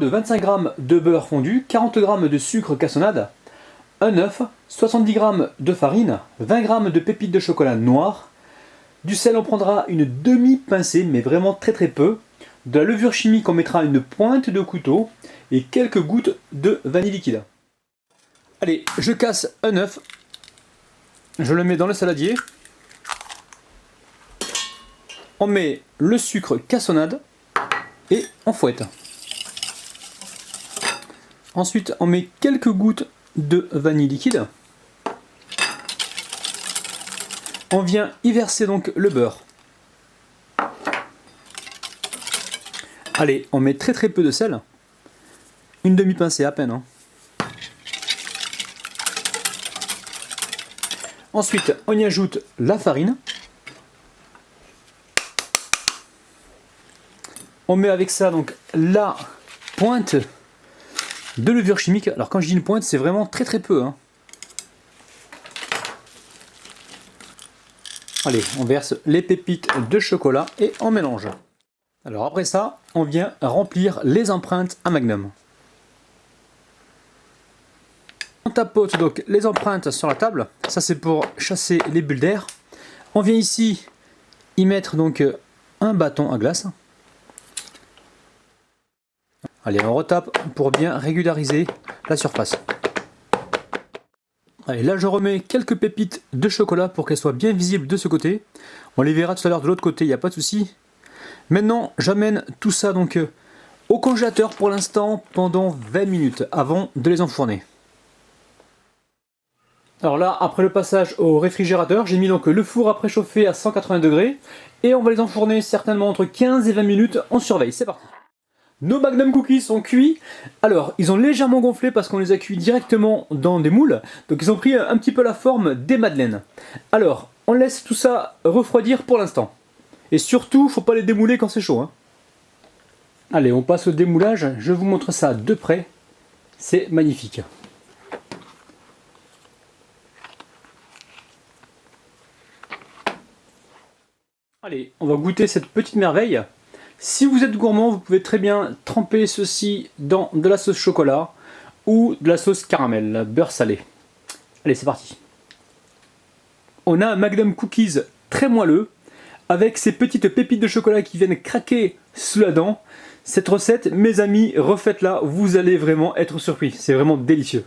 De 25 g de beurre fondu, 40 g de sucre cassonade, un œuf, 70 g de farine, 20 g de pépites de chocolat noir, du sel on prendra une demi-pincée, mais vraiment très peu, de la levure chimique on mettra une pointe de couteau et quelques gouttes de vanille liquide. Allez, je casse un œuf, je le mets dans le saladier, on met le sucre cassonade et on fouette. Ensuite, on met quelques gouttes de vanille liquide. On vient y verser donc le beurre. Allez, on met très peu de sel. Une demi-pincée à peine. Ensuite, on y ajoute la farine. On met avec ça donc la pointe de levure chimique. Alors quand je dis une pointe, c'est vraiment très peu. Allez, on verse les pépites de chocolat et on mélange. Alors après ça, on vient remplir les empreintes à Magnum. On tapote donc les empreintes sur la table. Ça c'est pour chasser les bulles d'air. On vient ici y mettre donc un bâton à glace. Allez, on retape pour bien régulariser la surface. Allez, là je remets quelques pépites de chocolat pour qu'elles soient bien visibles de ce côté. On les verra tout à l'heure de l'autre côté, il n'y a pas de souci. Maintenant, j'amène tout ça donc au congélateur pour l'instant pendant 20 minutes avant de les enfourner. Alors là, après le passage au réfrigérateur, j'ai mis donc le four à préchauffer à 180 degrés et on va les enfourner certainement entre 15 et 20 minutes. On surveille, c'est parti. Nos Magnum Cookies sont cuits. Alors, ils ont légèrement gonflé parce qu'on les a cuits directement dans des moules. Donc ils ont pris un petit peu la forme des madeleines. Alors, on laisse tout ça refroidir pour l'instant. Et surtout, faut pas les démouler quand c'est chaud. Allez, on passe au démoulage. Je vous montre ça de près. C'est magnifique. Allez, on va goûter cette petite merveille. Si vous êtes gourmand, vous pouvez très bien tremper ceci dans de la sauce chocolat ou de la sauce caramel, beurre salé. Allez, c'est parti. On a un Magnum Cookies très moelleux, avec ces petites pépites de chocolat qui viennent craquer sous la dent. Cette recette, mes amis, refaites-la, vous allez vraiment être surpris. C'est vraiment délicieux.